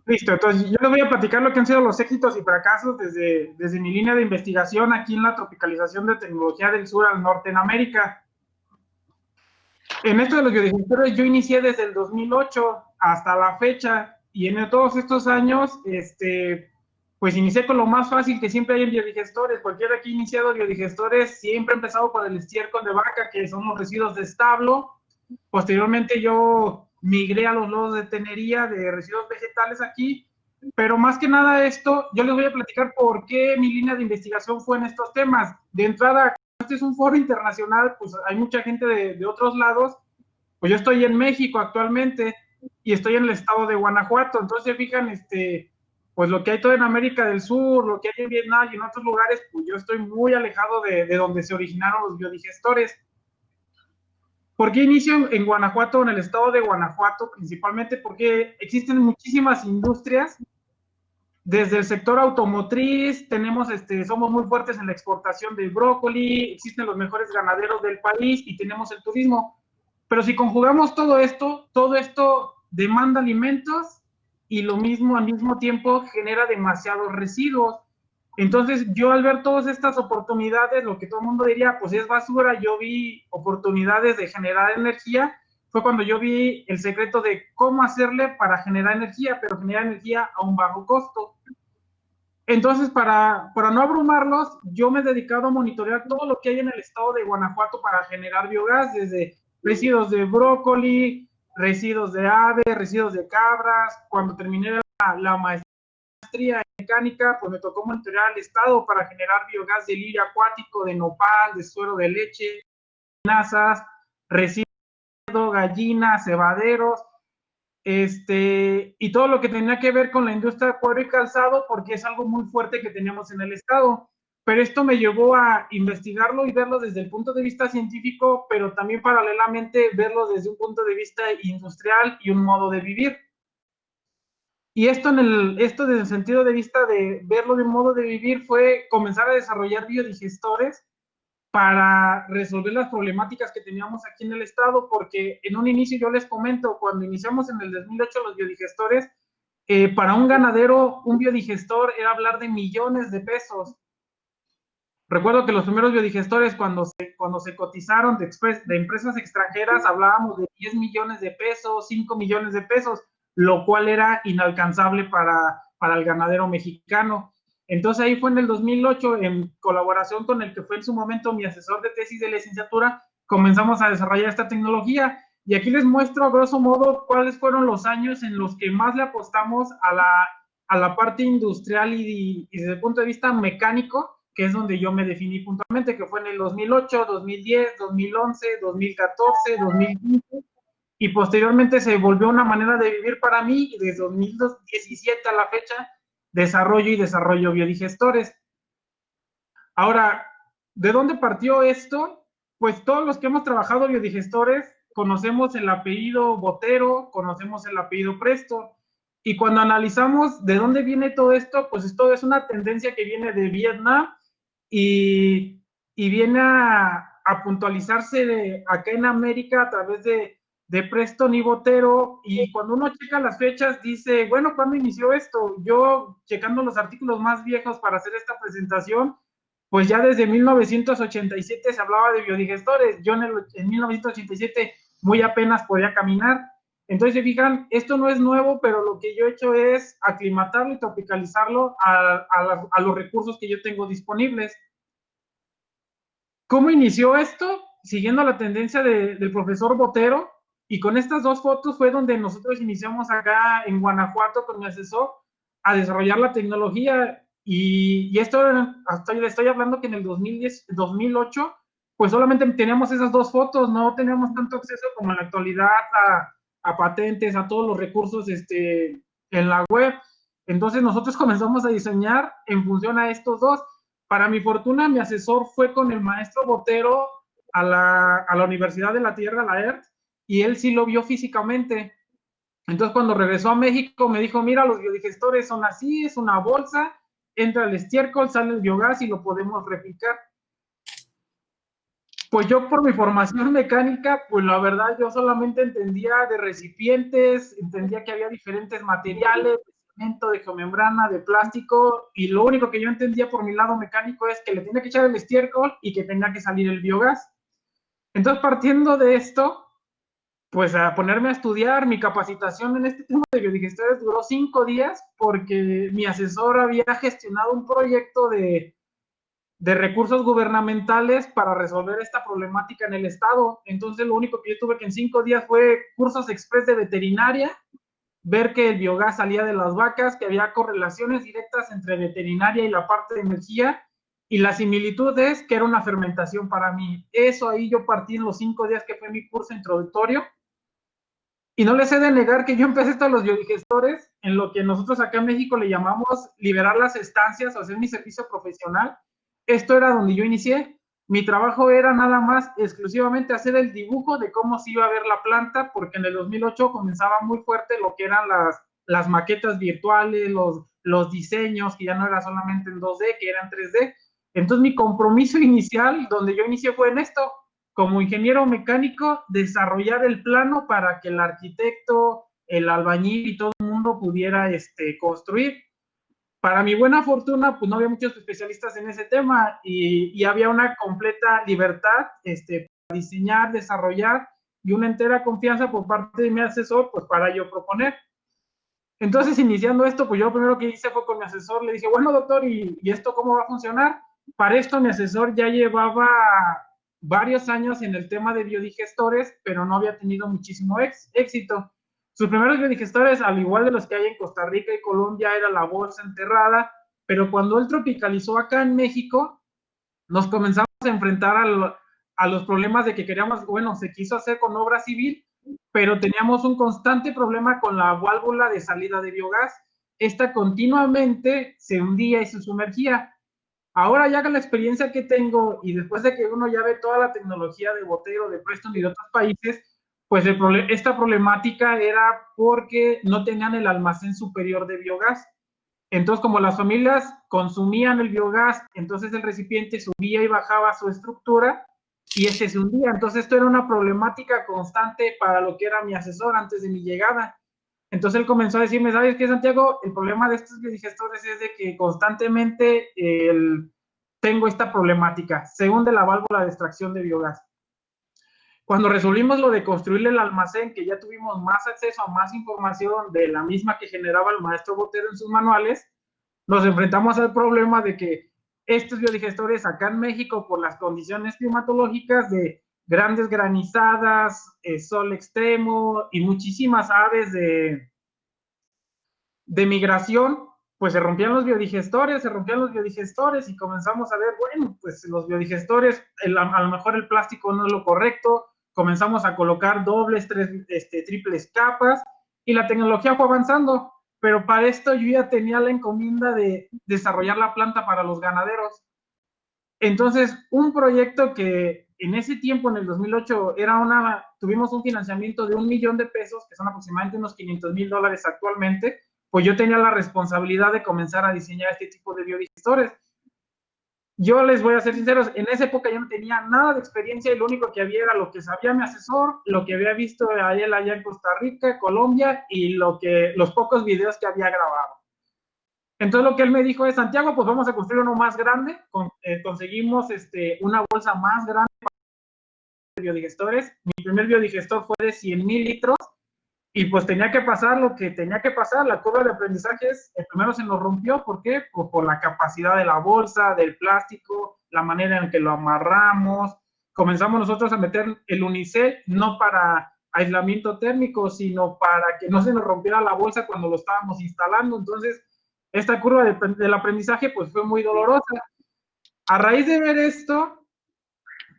Listo, entonces yo les voy a platicar lo que han sido los éxitos y fracasos desde mi línea de investigación aquí en la tropicalización de tecnología del sur al norte en América. En esto de los biodigestores yo inicié desde el 2008 hasta la fecha y en todos estos años, pues inicié con lo más fácil que siempre hay en biodigestores. Cualquiera que ha iniciado biodigestores siempre ha empezado por el estiércol de vaca, que son los residuos de establo. Posteriormente yo migré a los lodos de tenería de residuos vegetales aquí, pero más que nada esto, yo les voy a platicar por qué mi línea de investigación fue en estos temas. De entrada, este es un foro internacional, pues hay mucha gente de otros lados, pues yo estoy en México actualmente y estoy en el estado de Guanajuato, entonces se fijan, pues lo que hay todo en América del Sur, lo que hay en Vietnam y en otros lugares, pues yo estoy muy alejado de donde se originaron los biodigestores. ¿Por qué inicio en Guanajuato, en el estado de Guanajuato? Principalmente porque existen muchísimas industrias, desde el sector automotriz, tenemos, somos muy fuertes en la exportación del brócoli, existen los mejores ganaderos del país y tenemos el turismo. Pero si conjugamos todo esto demanda alimentos y lo mismo al mismo tiempo genera demasiados residuos. Entonces yo al ver todas estas oportunidades, lo que todo el mundo diría, pues es basura, yo vi oportunidades de generar energía, fue cuando yo vi el secreto de cómo hacerle para generar energía, pero generar energía a un bajo costo. Entonces, para no abrumarlos, yo me he dedicado a monitorear todo lo que hay en el estado de Guanajuato para generar biogás, desde residuos de brócoli, residuos de aves, residuos de cabras. Cuando terminé la maestría en mecánica, pues me tocó monitorear el estado para generar biogás de lirio acuático, de nopal, de suero de leche, nazas, residuos de gallinas, cebaderos, y todo lo que tenía que ver con la industria de cuero y calzado, porque es algo muy fuerte que teníamos en el estado. Pero esto me llevó a investigarlo y verlo desde el punto de vista científico, pero también paralelamente verlo desde un punto de vista industrial y un modo de vivir. Y esto desde el sentido de vista de verlo de un modo de vivir fue comenzar a desarrollar biodigestores para resolver las problemáticas que teníamos aquí en el estado, porque en un inicio yo les comento, cuando iniciamos en el 2008 los biodigestores, para un ganadero, un biodigestor era hablar de millones de pesos. Recuerdo que los primeros biodigestores, cuando se cotizaron de empresas extranjeras, hablábamos de 10 millones de pesos, 5 millones de pesos, lo cual era inalcanzable para el ganadero mexicano. Entonces ahí fue en el 2008, en colaboración con el que fue en su momento mi asesor de tesis de licenciatura, comenzamos a desarrollar esta tecnología. Y aquí les muestro a grosso modo cuáles fueron los años en los que más le apostamos a la parte industrial y desde el punto de vista mecánico, que es donde yo me definí puntualmente, que fue en el 2008, 2010, 2011, 2014, 2015, y posteriormente se volvió una manera de vivir para mí, y desde 2017 a la fecha, desarrollo biodigestores. Ahora, ¿de dónde partió esto? Pues todos los que hemos trabajado biodigestores conocemos el apellido Botero, conocemos el apellido Presto, y cuando analizamos de dónde viene todo esto, pues esto es una tendencia que viene de Vietnam y viene a puntualizarse acá en América a través de Preston y Botero, y cuando uno checa las fechas dice, bueno, ¿cuándo inició esto? Yo checando los artículos más viejos para hacer esta presentación, pues ya desde 1987 se hablaba de biodigestores. Yo en 1987 muy apenas podía caminar. Entonces, se fijan, esto no es nuevo, pero lo que yo he hecho es aclimatarlo y tropicalizarlo a los recursos que yo tengo disponibles. ¿Cómo inició esto? Siguiendo la tendencia del profesor Botero, y con estas dos fotos fue donde nosotros iniciamos acá en Guanajuato con mi asesor a desarrollar la tecnología. Y esto, hasta le estoy hablando que en el 2010, 2008, pues solamente teníamos esas dos fotos, no teníamos tanto acceso como en la actualidad a patentes, a todos los recursos en la web. Entonces nosotros comenzamos a diseñar en función a estos dos. Para mi fortuna, mi asesor fue con el maestro Botero a la Universidad de la Tierra, la ERT, y él sí lo vio físicamente. Entonces, cuando regresó a México, me dijo, mira, los biodigestores son así, es una bolsa, entra el estiércol, sale el biogás y lo podemos replicar. Pues yo por mi formación mecánica, pues la verdad yo solamente entendía de recipientes, entendía que había diferentes materiales, cemento, de geomembrana, de plástico, y lo único que yo entendía por mi lado mecánico es que le tenía que echar el estiércol y que tenía que salir el biogás. Entonces, partiendo de esto, pues a ponerme a estudiar, mi capacitación en este tema de biodigestores duró 5 días porque mi asesor había gestionado un proyecto de recursos gubernamentales para resolver esta problemática en el estado. Entonces lo único que yo tuve que en 5 días fue cursos express de veterinaria, ver que el biogás salía de las vacas, que había correlaciones directas entre veterinaria y la parte de energía, y la similitud es que era una fermentación para mí. Eso ahí yo partí en los 5 días que fue mi curso introductorio. Y no les he de negar que yo empecé esto a los biodigestores, en lo que nosotros acá en México le llamamos liberar las estancias o hacer mi servicio profesional. Esto era donde yo inicié. Mi trabajo era nada más exclusivamente hacer el dibujo de cómo se iba a ver la planta, porque en el 2008 comenzaba muy fuerte lo que eran las maquetas virtuales, los diseños, que ya no era solamente en 2D, que eran 3D. Entonces mi compromiso inicial, donde yo inicié, fue en esto, como ingeniero mecánico, desarrollar el plano para que el arquitecto, el albañil y todo el mundo pudiera construir. Para mi buena fortuna, pues no había muchos especialistas en ese tema y había una completa libertad para diseñar, desarrollar y una entera confianza por parte de mi asesor, pues para yo proponer. Entonces, iniciando esto, pues yo lo primero que hice fue con mi asesor, le dije, bueno, doctor, ¿y esto cómo va a funcionar? Para esto mi asesor ya llevaba varios años en el tema de biodigestores, pero no había tenido muchísimo éxito. Sus primeros biodigestores, al igual de los que hay en Costa Rica y Colombia, era la bolsa enterrada, pero cuando él tropicalizó acá en México, nos comenzamos a enfrentar a los problemas de que queríamos, bueno, se quiso hacer con obra civil, pero teníamos un constante problema con la válvula de salida de biogás. Esta continuamente se hundía y se sumergía. Ahora ya con la experiencia que tengo y después de que uno ya ve toda la tecnología de Botero, de Preston y de otros países, pues esta problemática era porque no tenían el almacén superior de biogás. Entonces, como las familias consumían el biogás, entonces el recipiente subía y bajaba su estructura y se hundía. Entonces, esto era una problemática constante para lo que era mi asesor antes de mi llegada. Entonces, él comenzó a decirme, ¿sabes qué, Santiago? El problema de estos biodigestores es de que constantemente tengo esta problemática. Se hunde la válvula de extracción de biogás. Cuando resolvimos lo de construirle el almacén, que ya tuvimos más acceso a más información de la misma que generaba el maestro Botero en sus manuales, nos enfrentamos al problema de que estos biodigestores acá en México, por las condiciones climatológicas de grandes granizadas, sol extremo y muchísimas aves de migración, pues se rompían los biodigestores y comenzamos a ver, bueno, pues los biodigestores, a lo mejor el plástico no es lo correcto, comenzamos a colocar dobles, triples capas y la tecnología fue avanzando, pero para esto yo ya tenía la encomienda de desarrollar la planta para los ganaderos. Entonces, un proyecto que en ese tiempo, en el 2008, tuvimos un financiamiento de $1,000,000, que son aproximadamente unos $500,000 actualmente, pues yo tenía la responsabilidad de comenzar a diseñar este tipo de biodigestores. Yo les voy a ser sinceros, en esa época yo no tenía nada de experiencia y lo único que había era lo que sabía mi asesor, lo que había visto a él allá en Costa Rica, Colombia y los pocos videos que había grabado. Entonces lo que él me dijo es, Santiago, pues vamos a construir uno más grande, conseguimos una bolsa más grande de biodigestores. Mi primer biodigestor fue de 100,000 litros y pues tenía que pasar lo que tenía que pasar. La curva de aprendizaje primero se nos rompió. ¿Por qué? Pues por la capacidad de la bolsa, del plástico, la manera en que lo amarramos. Comenzamos nosotros a meter el unicel, no para aislamiento térmico, sino para que no se nos rompiera la bolsa cuando lo estábamos instalando. Entonces, esta curva del aprendizaje pues fue muy dolorosa. A raíz de ver esto,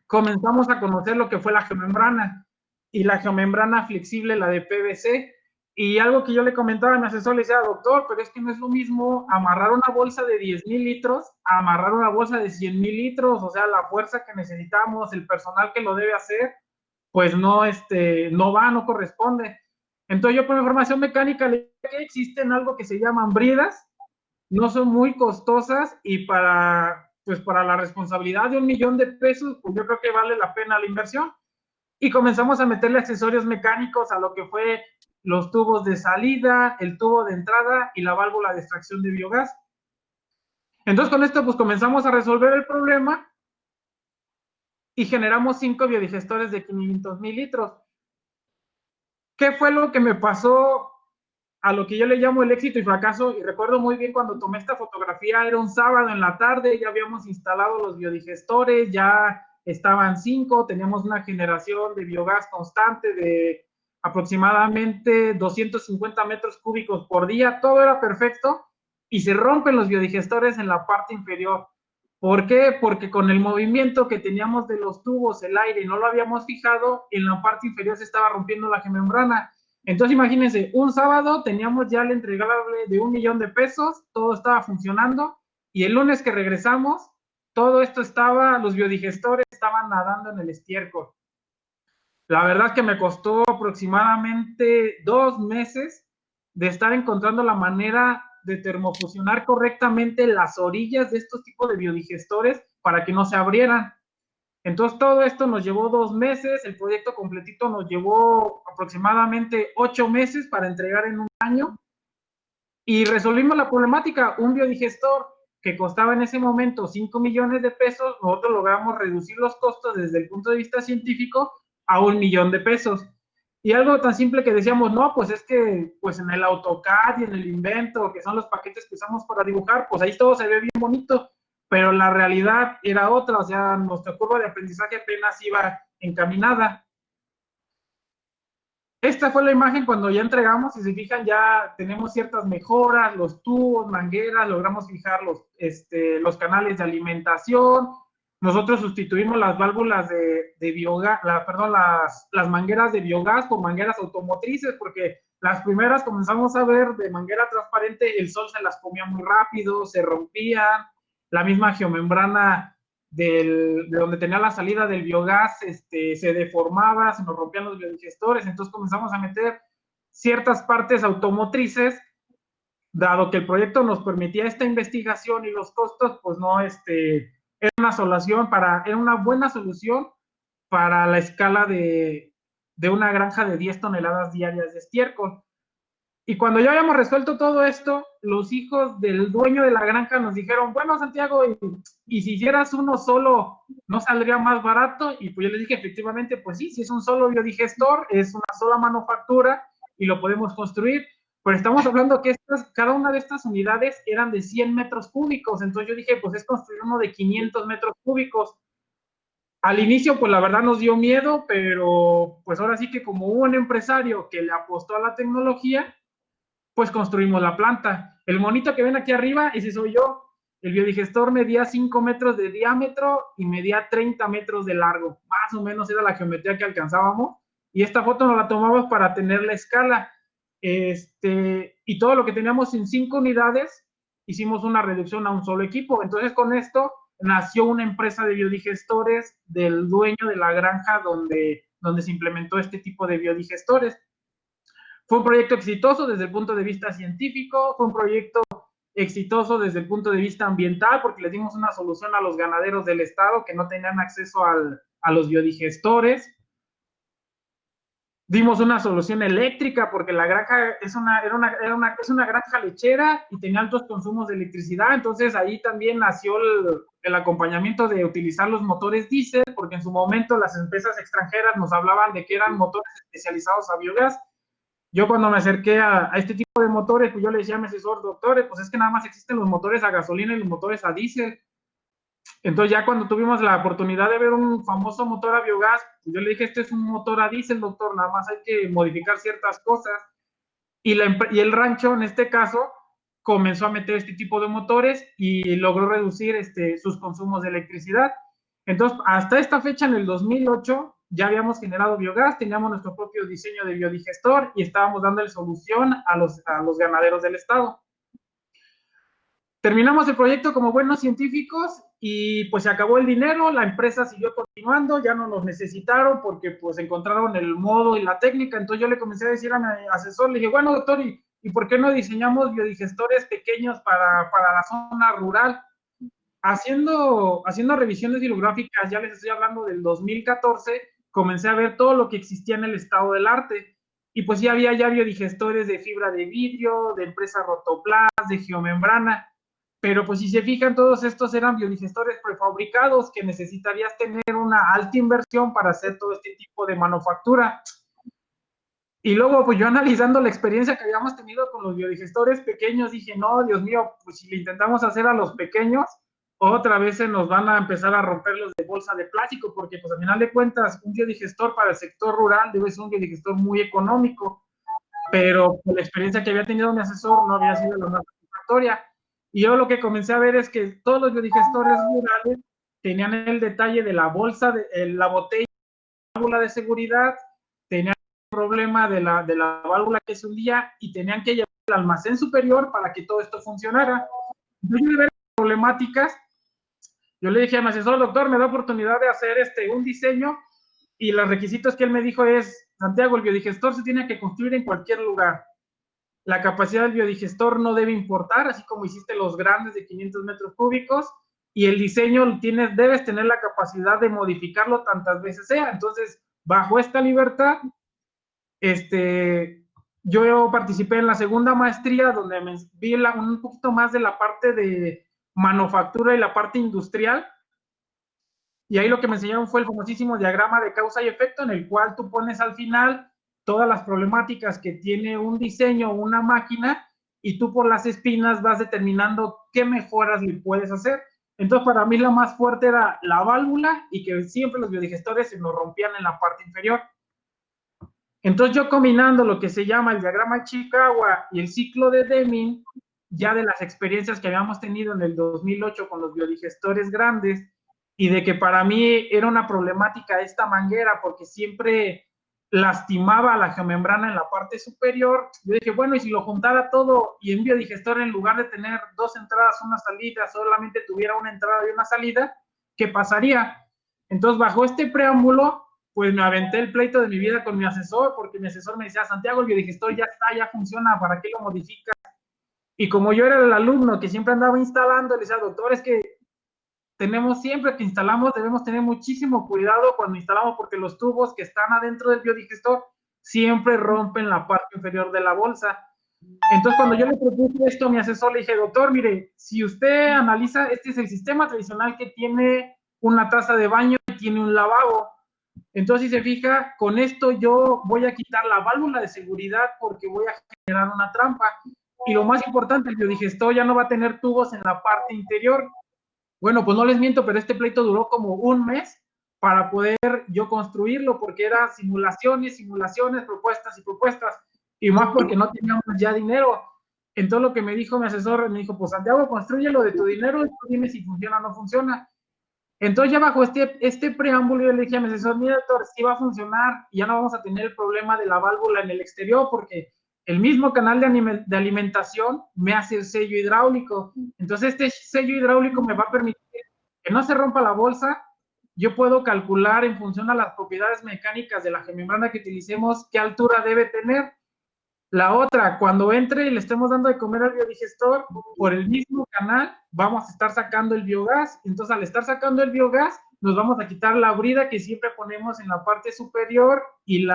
comenzamos a conocer lo que fue la geomembrana y la geomembrana flexible, la de PVC. Y algo que yo le comentaba a mi asesor, le decía, doctor, pero es que no es lo mismo amarrar una bolsa de 10,000 litros a amarrar una bolsa de 100,000 litros, o sea, la fuerza que necesitamos, el personal que lo debe hacer, pues no corresponde. Entonces yo por información mecánica le dije que existen algo que se llaman bridas, no son muy costosas y pues para la responsabilidad de $1,000,000, pues yo creo que vale la pena la inversión. Y comenzamos a meterle accesorios mecánicos a lo que fue los tubos de salida, el tubo de entrada y la válvula de extracción de biogás. Entonces con esto pues comenzamos a resolver el problema y generamos 5 biodigestores de 500,000 litros. ¿Qué fue lo que me pasó a lo que yo le llamo el éxito y fracaso? Y recuerdo muy bien cuando tomé esta fotografía, era un sábado en la tarde, ya habíamos instalado los biodigestores, ya estaban 5, teníamos una generación de biogás constante de aproximadamente 250 metros cúbicos por día, todo era perfecto y se rompen los biodigestores en la parte inferior. ¿Por qué? Porque con el movimiento que teníamos de los tubos, el aire, no lo habíamos fijado, en la parte inferior se estaba rompiendo la membrana. Entonces imagínense, un sábado teníamos ya el entregable de 1,000,000 de pesos, todo estaba funcionando, y el lunes que regresamos, todo esto estaba, los biodigestores estaban nadando en el estiércol. La verdad es que me costó aproximadamente 2 meses de estar encontrando la manera de termofusionar correctamente las orillas de estos tipos de biodigestores para que no se abrieran. Entonces todo esto nos llevó 2 meses, el proyecto completito nos llevó aproximadamente 8 meses para entregar en un año y resolvimos la problemática. Un biodigestor que costaba en ese momento 5 millones de pesos, nosotros logramos reducir los costos desde el punto de vista científico a 1 millón de pesos. Y algo tan simple que decíamos, no, pues es que pues en el AutoCAD y en el Inventor, que son los paquetes que usamos para dibujar, pues ahí todo se ve bien bonito, pero la realidad era otra, o sea, nuestra curva de aprendizaje apenas iba encaminada. Esta fue la imagen cuando ya entregamos, si se fijan ya tenemos ciertas mejoras, los tubos, mangueras, logramos fijar los canales de alimentación, nosotros sustituimos las válvulas de biogás, perdón, las mangueras de biogás por mangueras automotrices, porque las primeras comenzamos a ver de manguera transparente, el sol se las comía muy rápido, se rompían, la misma geomembrana de donde tenía la salida del biogás, se deformaba, se nos rompían los biodigestores, entonces comenzamos a meter ciertas partes automotrices, dado que el proyecto nos permitía esta investigación y los costos, pues no, era una buena solución para la escala de una granja de 10 toneladas diarias de estiércol. Y cuando ya habíamos resuelto todo esto, los hijos del dueño de la granja nos dijeron, bueno, Santiago, y si hicieras uno solo, ¿no saldría más barato? Y pues yo les dije, efectivamente, pues sí, si es un solo biodigestor, es una sola manufactura y lo podemos construir. Pero estamos hablando que cada una de estas unidades eran de 100 metros cúbicos. Entonces yo dije, pues es construir uno de 500 metros cúbicos. Al inicio, pues la verdad nos dio miedo, pero pues ahora sí que como hubo un empresario que le apostó a la tecnología, pues construimos la planta. El monito que ven aquí arriba, ese soy yo. El biodigestor medía 5 metros de diámetro y medía 30 metros de largo. Más o menos era la geometría que alcanzábamos. Y esta foto nos la tomamos para tener la escala. Y todo lo que teníamos en 5 unidades, hicimos una reducción a un solo equipo. Entonces, con esto nació una empresa de biodigestores del dueño de la granja donde se implementó este tipo de biodigestores. Fue un proyecto exitoso desde el punto de vista científico, fue un proyecto exitoso desde el punto de vista ambiental, porque les dimos una solución a los ganaderos del estado que no tenían acceso a los biodigestores. Dimos una solución eléctrica, porque la granja es una granja lechera y tenía altos consumos de electricidad, entonces ahí también nació el acompañamiento de utilizar los motores diésel, porque en su momento las empresas extranjeras nos hablaban de que eran motores especializados a biogás. Yo cuando me acerqué a este tipo de motores, pues yo le decía a mi asesor, doctores, pues es que nada más existen los motores a gasolina y los motores a diésel. Entonces ya cuando tuvimos la oportunidad de ver un famoso motor a biogás, pues yo le dije, este es un motor a diésel, doctor, nada más hay que modificar ciertas cosas. Y el rancho, en este caso, comenzó a meter este tipo de motores y logró reducir sus consumos de electricidad. Entonces, hasta esta fecha, en el 2008, ya habíamos generado biogás, teníamos nuestro propio diseño de biodigestor y estábamos dando solución a los ganaderos del estado. Terminamos el proyecto como buenos científicos y pues se acabó el dinero, la empresa siguió continuando, ya no nos necesitaron porque pues encontraron el modo y la técnica. Entonces yo le comencé a decir a mi asesor, le dije, bueno doctor, ¿y por qué no diseñamos biodigestores pequeños para la zona rural? Haciendo revisiones bibliográficas, ya les estoy hablando del 2014, comencé a ver todo lo que existía en el estado del arte y pues sí había ya biodigestores de fibra de vidrio, de empresa Rotoplas, de geomembrana, pero pues si se fijan, todos estos eran biodigestores prefabricados que necesitarías tener una alta inversión para hacer todo este tipo de manufactura. Y luego, pues yo analizando la experiencia que habíamos tenido con los biodigestores pequeños, dije, no, Dios mío, pues si le intentamos hacer a los pequeños, otra vez se nos van a empezar a romper los de bolsa de plástico, porque pues al final de cuentas, un biodigestor para el sector rural debe ser un biodigestor muy económico, pero por la experiencia que había tenido mi asesor no había sido la más satisfactoria. Y yo lo que comencé a ver es que todos los biodigestores rurales tenían el detalle de la bolsa, de la botella, la válvula de seguridad, tenían el problema de la válvula que se hundía y tenían que llevar al almacén superior para que todo esto funcionara. Yo de ver problemáticas, yo le dije a mi asesor, doctor, me da oportunidad de hacer un diseño y los requisitos que él me dijo es, Santiago, el biodigestor se tiene que construir en cualquier lugar. La capacidad del biodigestor no debe importar, así como hiciste los grandes de 500 metros cúbicos, y el diseño debes tener la capacidad de modificarlo tantas veces sea. Entonces, bajo esta libertad, yo participé en la segunda maestría, donde me vi un poquito más de la parte de manufactura y la parte industrial, y ahí lo que me enseñaron fue el famosísimo diagrama de causa y efecto, en el cual tú pones al final todas las problemáticas que tiene un diseño o una máquina, y tú por las espinas vas determinando qué mejoras le puedes hacer. Entonces, para mí la más fuerte era la válvula, y que siempre los biodigestores se nos rompían en la parte inferior. Entonces, yo combinando lo que se llama el diagrama de Chikawa y el ciclo de Deming, ya de las experiencias que habíamos tenido en el 2008 con los biodigestores grandes, y de que para mí era una problemática esta manguera porque siempre lastimaba la geomembrana en la parte superior, yo dije, bueno, y si lo juntara todo y en biodigestor, en lugar de tener dos entradas, una salida, solamente tuviera una entrada y una salida, ¿qué pasaría? Entonces, bajo este preámbulo, pues me aventé el pleito de mi vida con mi asesor, porque mi asesor me decía, Santiago, el biodigestor ya está, ya funciona, ¿para qué lo modificas? Y como yo era el alumno que siempre andaba instalando, le decía, doctor, es que tenemos siempre que instalamos, debemos tener muchísimo cuidado cuando instalamos, porque los tubos que están adentro del biodigestor siempre rompen la parte inferior de la bolsa. Entonces, cuando yo le propuse esto a mi asesor, le dije, doctor, mire, si usted analiza, este es el sistema tradicional que tiene una taza de baño y tiene un lavabo. Entonces, si se fija, con esto yo voy a quitar la válvula de seguridad porque voy a generar una trampa. Y lo más importante, el biodigestor ya no va a tener tubos en la parte interior. Bueno, pues no les miento, pero este pleito duró como un mes para poder yo construirlo, porque eran simulaciones, simulaciones, propuestas y propuestas, y más porque no teníamos ya dinero. Entonces lo que me dijo mi asesor, me dijo, pues Santiago, construyelo de tu dinero y tú dime si funciona o no funciona. Entonces ya bajo este preámbulo yo le dije a mi asesor, mira doctor, sí va a funcionar y ya no vamos a tener el problema de la válvula en el exterior, porque el mismo canal de alimentación me hace el sello hidráulico. Entonces este sello hidráulico me va a permitir que no se rompa la bolsa. Yo puedo calcular en función a las propiedades mecánicas de la membrana que utilicemos qué altura debe tener. La otra, cuando entre y le estemos dando de comer al biodigestor, por el mismo canal vamos a estar sacando el biogás. Entonces, al estar sacando el biogás, nos vamos a quitar la brida que siempre ponemos en la parte superior y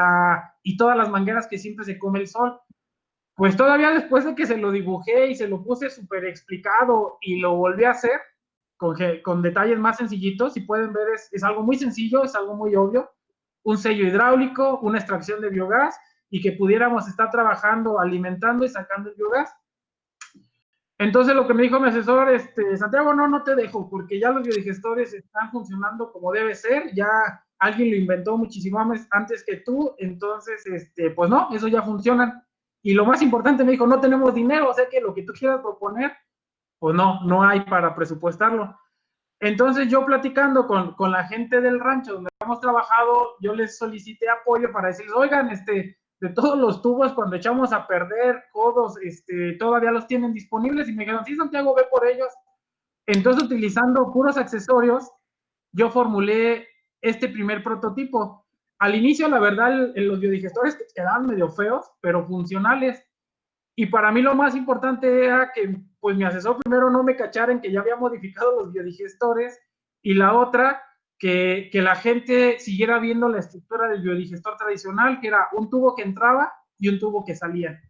todas las mangueras que siempre se come el sol. Pues todavía después de que se lo dibujé y se lo puse súper explicado y lo volví a hacer con detalles más sencillitos, si pueden ver, es algo muy sencillo, es algo muy obvio. Un sello hidráulico, una extracción de biogás, y que pudiéramos estar trabajando, alimentando y sacando el biogás. Entonces lo que me dijo mi asesor, Santiago, no te dejo, porque ya los biodigestores están funcionando como debe ser, ya alguien lo inventó muchísimo antes que tú, entonces, pues no, eso ya funciona. Y lo más importante, me dijo, no tenemos dinero, o sea que lo que tú quieras proponer, pues no hay para presupuestarlo. Entonces yo platicando con la gente del rancho donde hemos trabajado, yo les solicité apoyo para decirles, oigan, de todos los tubos cuando echamos a perder codos, todavía los tienen disponibles, y me dijeron, sí, Santiago, ve por ellos. Entonces, utilizando puros accesorios, yo formulé este primer prototipo. Al inicio, la verdad, los biodigestores quedaban medio feos, pero funcionales. Y para mí lo más importante era que pues mi asesor primero no me cachara en que ya había modificado los biodigestores, y la otra, que la gente siguiera viendo la estructura del biodigestor tradicional, que era un tubo que entraba y un tubo que salía.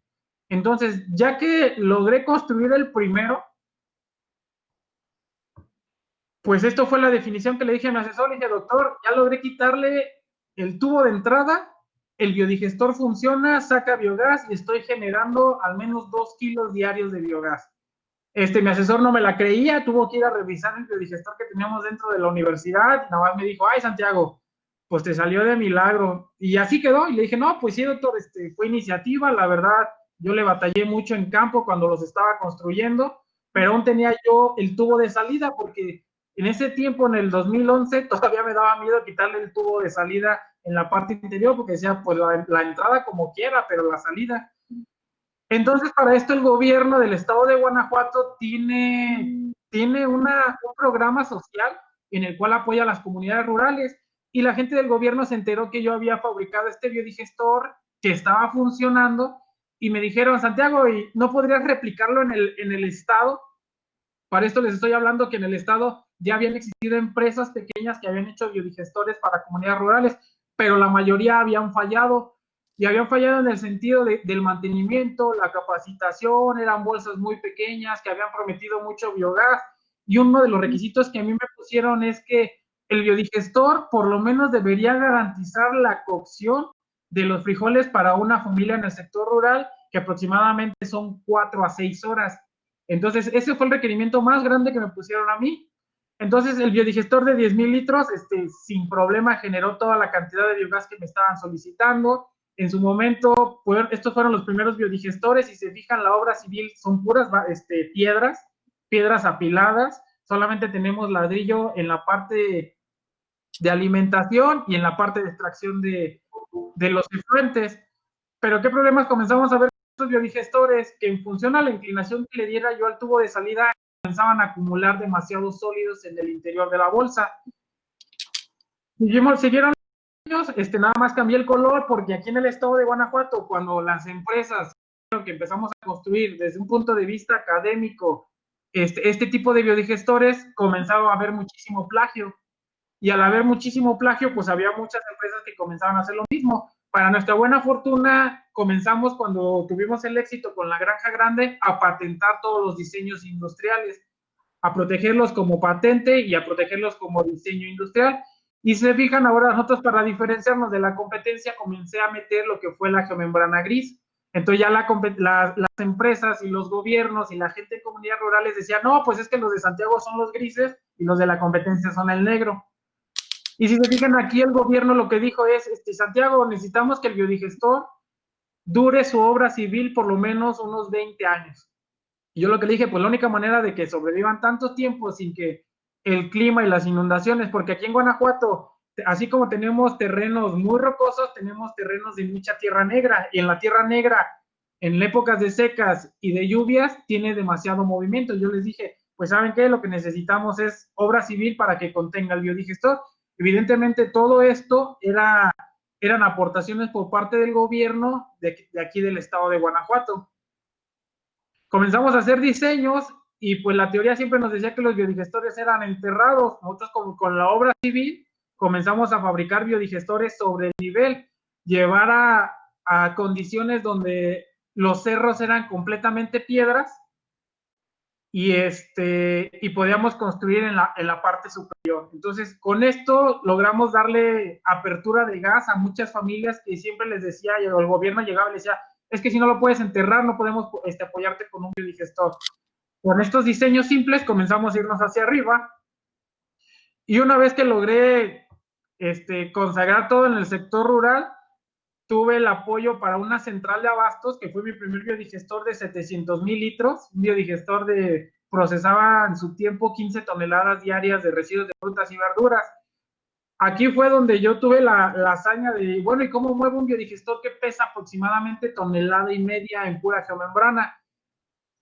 Entonces, ya que logré construir el primero, pues esto fue la definición que le dije a mi asesor. Le dije, doctor, ya logré quitarle el tubo de entrada, el biodigestor funciona, saca biogás y estoy generando al menos 2 kilos diarios de biogás. Mi asesor no me la creía, tuvo que ir a revisar el biodigestor que teníamos dentro de la universidad, nada más me dijo, ay, Santiago, pues te salió de milagro. Y así quedó, y le dije, no, pues sí, doctor, fue iniciativa, la verdad, yo le batallé mucho en campo cuando los estaba construyendo, pero aún tenía yo el tubo de salida, porque en ese tiempo, en el 2011, todavía me daba miedo quitarle el tubo de salida en la parte interior, porque decía, pues la entrada como quiera, pero la salida. Entonces, para esto el gobierno del estado de Guanajuato tiene un programa social en el cual apoya a las comunidades rurales, y la gente del gobierno se enteró que yo había fabricado este biodigestor que estaba funcionando y me dijeron, Santiago, ¿y no podrías replicarlo en el estado? Para esto les estoy hablando que en el estado ya habían existido empresas pequeñas que habían hecho biodigestores para comunidades rurales, pero la mayoría habían fallado, y habían fallado en el sentido del mantenimiento, la capacitación, eran bolsas muy pequeñas que habían prometido mucho biogás, y uno de los requisitos que a mí me pusieron es que el biodigestor por lo menos debería garantizar la cocción de los frijoles para una familia en el sector rural, que aproximadamente son 4 a 6 horas. Entonces, ese fue el requerimiento más grande que me pusieron a mí. Entonces, el biodigestor de 10,000 litros, sin problema, generó toda la cantidad de biogás que me estaban solicitando. En su momento, estos fueron los primeros biodigestores. Si se fijan, la obra civil son puras piedras apiladas. Solamente tenemos ladrillo en la parte de alimentación y en la parte de extracción de los efluentes. Pero ¿qué problemas comenzamos a ver con estos biodigestores? Que en función a la inclinación que le diera yo al tubo de salida, comenzaban a acumular demasiados sólidos en el interior de la bolsa. Siguieron años, nada más cambié el color, porque aquí en el estado de Guanajuato, cuando las empresas que empezamos a construir desde un punto de vista académico este tipo de biodigestores, comenzaba a haber muchísimo plagio. Y al haber muchísimo plagio, pues había muchas empresas que comenzaban a hacer lo mismo. Para nuestra buena fortuna, comenzamos cuando tuvimos el éxito con la Granja Grande a patentar todos los diseños industriales, a protegerlos como patente y a protegerlos como diseño industrial. Y se fijan, ahora nosotros, para diferenciarnos de la competencia, comencé a meter lo que fue la geomembrana gris. Entonces ya las empresas y los gobiernos y la gente de comunidades rurales decían, no, pues es que los de Santiago son los grises y los de la competencia son el negro. Y si se fijan, aquí el gobierno lo que dijo es, Santiago, necesitamos que el biodigestor dure su obra civil por lo menos unos 20 años. Y yo lo que le dije, pues la única manera de que sobrevivan tanto tiempo sin que el clima y las inundaciones, porque aquí en Guanajuato, así como tenemos terrenos muy rocosos, tenemos terrenos de mucha tierra negra, y en la tierra negra, en épocas de secas y de lluvias, tiene demasiado movimiento. Yo les dije, pues ¿saben qué? Lo que necesitamos es obra civil para que contenga el biodigestor. Evidentemente todo esto eran aportaciones por parte del gobierno de aquí del estado de Guanajuato. Comenzamos a hacer diseños, y pues la teoría siempre nos decía que los biodigestores eran enterrados. Nosotros con la obra civil comenzamos a fabricar biodigestores sobre el nivel, llevar a condiciones donde los cerros eran completamente piedras, y podíamos construir en la parte superior. Entonces, con esto logramos darle apertura de gas a muchas familias que siempre les decía, o el gobierno llegaba y les decía, es que si no lo puedes enterrar, no podemos apoyarte con un biodigestor. Con estos diseños simples comenzamos a irnos hacia arriba, y una vez que logré consagrar todo en el sector rural, tuve el apoyo para una central de abastos, que fue mi primer biodigestor de 700,000 litros, un biodigestor procesaba en su tiempo 15 toneladas diarias de residuos de frutas y verduras. Aquí fue donde yo tuve la hazaña de, bueno, ¿y cómo muevo un biodigestor que pesa aproximadamente 1,5 toneladas en pura geomembrana?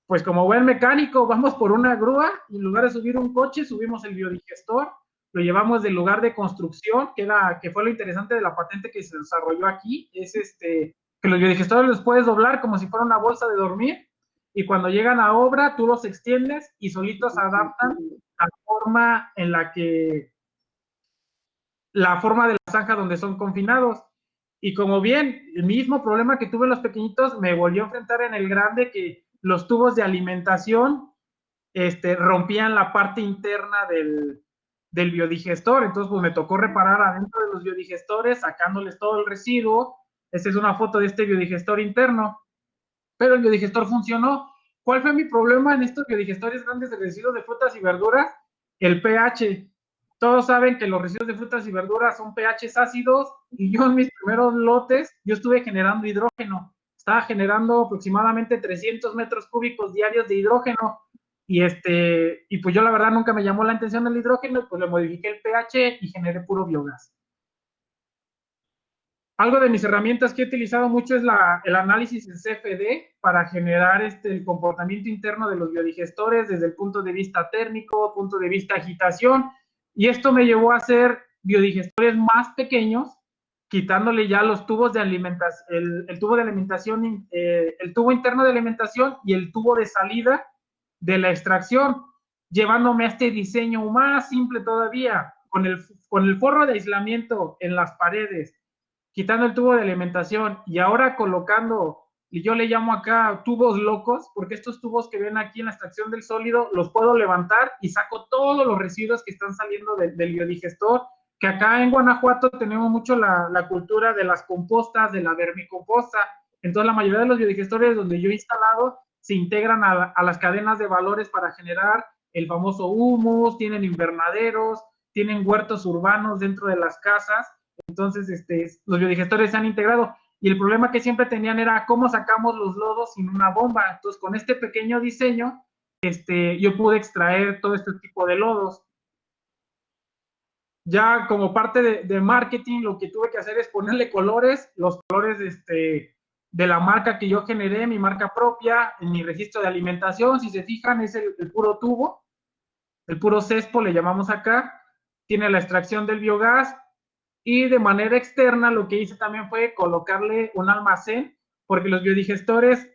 Pues como buen mecánico, vamos por una grúa, y en lugar de subir un coche, subimos el biodigestor, lo llevamos del lugar de construcción, que fue lo interesante de la patente que se desarrolló aquí, es que los biodigestores los puedes doblar como si fuera una bolsa de dormir, y cuando llegan a obra, tú los extiendes y solitos adaptan la forma de la zanja donde son confinados. Y como bien, el mismo problema que tuve en los pequeñitos me volvió a enfrentar en el grande, que los tubos de alimentación rompían la parte interna del biodigestor. Entonces, pues me tocó reparar adentro de los biodigestores, sacándoles todo el residuo. Esta es una foto de este biodigestor interno, pero el biodigestor funcionó. ¿Cuál fue mi problema en estos biodigestores grandes de residuos de frutas y verduras? El pH. Todos saben que los residuos de frutas y verduras son pHs ácidos, y yo en mis primeros lotes, yo estuve generando hidrógeno. Estaba generando aproximadamente 300 metros cúbicos diarios de hidrógeno. Y pues yo la verdad nunca me llamó la atención el hidrógeno, pues le modifiqué el pH y generé puro biogás. Algo de mis herramientas que he utilizado mucho es el análisis en CFD para generar el comportamiento interno de los biodigestores desde el punto de vista térmico, punto de vista agitación, y esto me llevó a hacer biodigestores más pequeños, quitándole ya los tubos de alimentación, el tubo de alimentación, el tubo interno de alimentación y el tubo de salida de la extracción, llevándome a este diseño más simple todavía, con el forro de aislamiento en las paredes, quitando el tubo de alimentación y ahora colocando, y yo le llamo acá tubos locos, porque estos tubos que ven aquí en la extracción del sólido los puedo levantar y saco todos los residuos que están saliendo del biodigestor, que acá en Guanajuato tenemos mucho la cultura de las compostas, de la vermicomposta. Entonces la mayoría de los biodigestores donde yo he instalado se integran a las cadenas de valores para generar el famoso humus, tienen invernaderos, tienen huertos urbanos dentro de las casas. Entonces, los biodigestores se han integrado, y el problema que siempre tenían era cómo sacamos los lodos sin una bomba. Entonces, con este pequeño diseño, yo pude extraer todo este tipo de lodos. Ya como parte de marketing, lo que tuve que hacer es ponerle colores, los colores de la marca que yo generé, mi marca propia, en mi registro de alimentación. Si se fijan, es el puro tubo, el puro cespo le llamamos acá, tiene la extracción del biogás, y de manera externa lo que hice también fue colocarle un almacén, porque los biodigestores,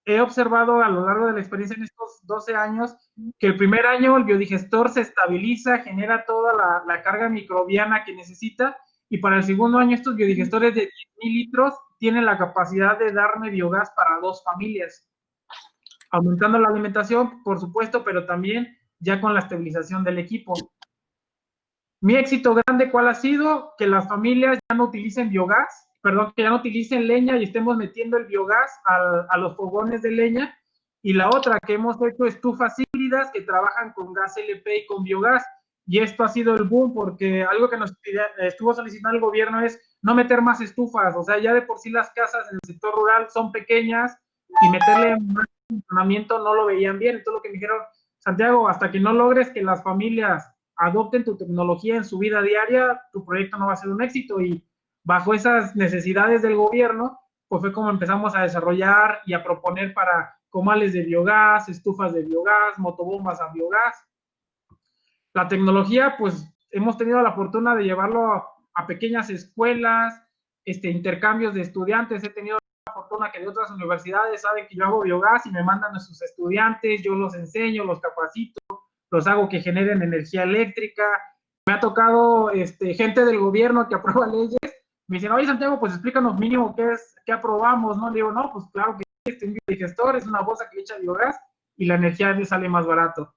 he observado a lo largo de la experiencia en estos 12 años, que el primer año el biodigestor se estabiliza, genera toda la carga microbiana que necesita, y para el segundo año estos biodigestores de 10,000 litros tienen la capacidad de darme biogás para 2 familias, aumentando la alimentación, por supuesto, pero también ya con la estabilización del equipo. Mi éxito grande, ¿cuál ha sido? Que las familias ya no utilicen biogás, perdón, que ya no utilicen leña y estemos metiendo el biogás a los fogones de leña. Y la otra, que hemos hecho estufas híbridas que trabajan con gas LP y con biogás. Y esto ha sido el boom, porque algo que nos estuvo solicitando el gobierno es no meter más estufas. O sea, ya de por sí las casas en el sector rural son pequeñas, y meterle más funcionamiento no lo veían bien. Entonces lo que me dijeron, Santiago, hasta que no logres que las familias adopten tu tecnología en su vida diaria, tu proyecto no va a ser un éxito. Y bajo esas necesidades del gobierno, pues fue como empezamos a desarrollar y a proponer para comales de biogás, estufas de biogás, motobombas a biogás. La tecnología, pues hemos tenido la fortuna de llevarlo a pequeñas escuelas, intercambios de estudiantes. He tenido la fortuna que de otras universidades saben que yo hago biogás y me mandan a sus estudiantes, yo los enseño, los capacito, los hago que generen energía eléctrica. Me ha tocado gente del gobierno que aprueba leyes, me dicen, oye Santiago, pues explícanos mínimo qué aprobamos, ¿no? Le digo, no, pues claro que un biodigestor es una bolsa que echa biogás y la energía le sale más barato.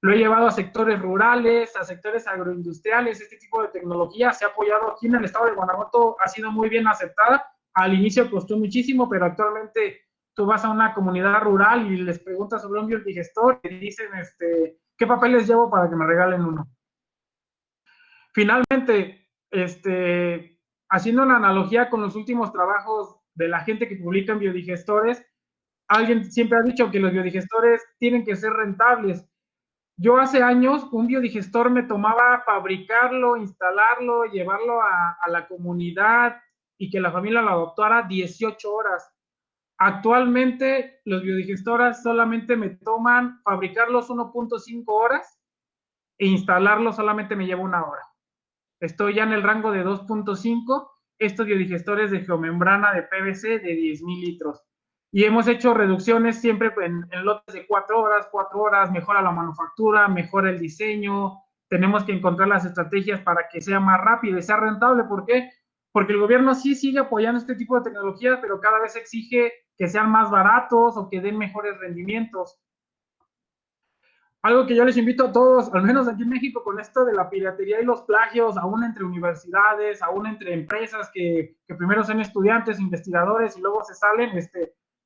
Lo he llevado a sectores rurales, a sectores agroindustriales. Este tipo de tecnología se ha apoyado aquí en el estado de Guanajuato, ha sido muy bien aceptada. Al inicio costó muchísimo, pero actualmente tú vas a una comunidad rural y les preguntas sobre un biodigestor y dicen, ¿qué papeles llevo para que me regalen uno? Finalmente, haciendo una analogía con los últimos trabajos de la gente que publica en biodigestores, alguien siempre ha dicho que los biodigestores tienen que ser rentables. Yo hace años un biodigestor me tomaba fabricarlo, instalarlo, llevarlo a la comunidad y que la familia lo adoptara 18 horas. Actualmente los biodigestores solamente me toman fabricarlos 1.5 horas e instalarlos solamente me lleva 1 hora. Estoy ya en el rango de 2.5, estos biodigestores de geomembrana de PVC de 10,000 litros. Y hemos hecho reducciones siempre en lotes de 4 horas, mejora la manufactura, mejora el diseño. Tenemos que encontrar las estrategias para que sea más rápido y sea rentable. ¿Por qué? porque el gobierno sí sigue apoyando este tipo de tecnologías, pero cada vez exige que sean más baratos o que den mejores rendimientos. Algo que yo les invito a todos, al menos aquí en México, con esto de la piratería y los plagios, aún entre universidades, aún entre empresas que primero son estudiantes, investigadores y luego se salen,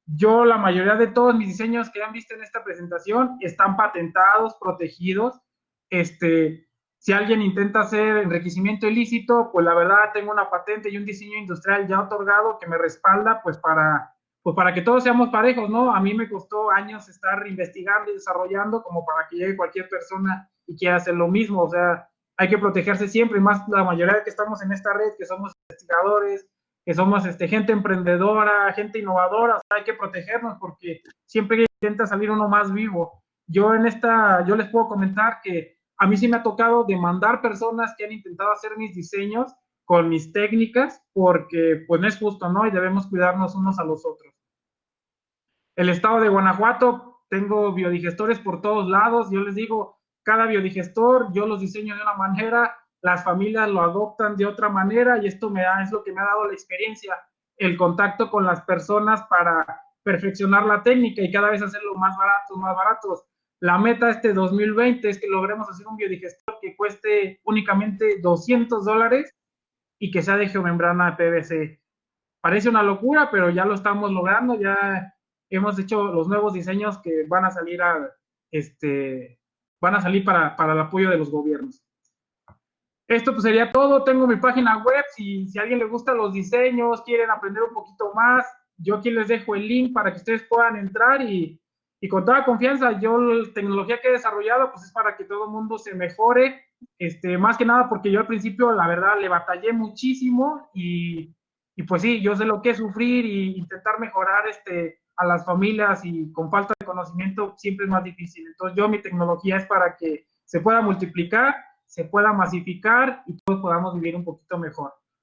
yo la mayoría de todos mis diseños que han visto en esta presentación están patentados, protegidos. Si alguien intenta hacer enriquecimiento ilícito, pues la verdad tengo una patente y un diseño industrial ya otorgado que me respalda pues para que todos seamos parejos, ¿no? A mí me costó años estar investigando y desarrollando como para que llegue cualquier persona y quiera hacer lo mismo, o sea, hay que protegerse siempre, y más la mayoría de que estamos en esta red, que somos investigadores, que somos gente emprendedora, gente innovadora, o sea, hay que protegernos porque siempre intenta salir uno más vivo. Yo les puedo comentar que a mí sí me ha tocado demandar personas que han intentado hacer mis diseños con mis técnicas, porque pues no es justo, ¿no? Y debemos cuidarnos unos a los otros. El estado de Guanajuato, tengo biodigestores por todos lados, yo les digo, cada biodigestor, yo los diseño de una manera, las familias lo adoptan de otra manera y esto es lo que me ha dado la experiencia, el contacto con las personas para perfeccionar la técnica y cada vez hacerlo más baratos, más baratos. La meta este 2020 es que logremos hacer un biodigestor que cueste únicamente $200 y que sea de geomembrana de PVC. Parece una locura, pero ya lo estamos logrando, ya hemos hecho los nuevos diseños que van a salir para el apoyo de los gobiernos. Esto pues sería todo, tengo mi página web, si a alguien le gustan los diseños, quieren aprender un poquito más, yo aquí les dejo el link para que ustedes puedan entrar y con toda confianza, yo la tecnología que he desarrollado pues es para que todo el mundo se mejore, más que nada porque yo al principio la verdad le batallé muchísimo y pues sí, yo sé lo que es sufrir y intentar mejorar a las familias y con falta de conocimiento siempre es más difícil. Entonces mi tecnología es para que se pueda multiplicar, se pueda masificar y todos podamos vivir un poquito mejor.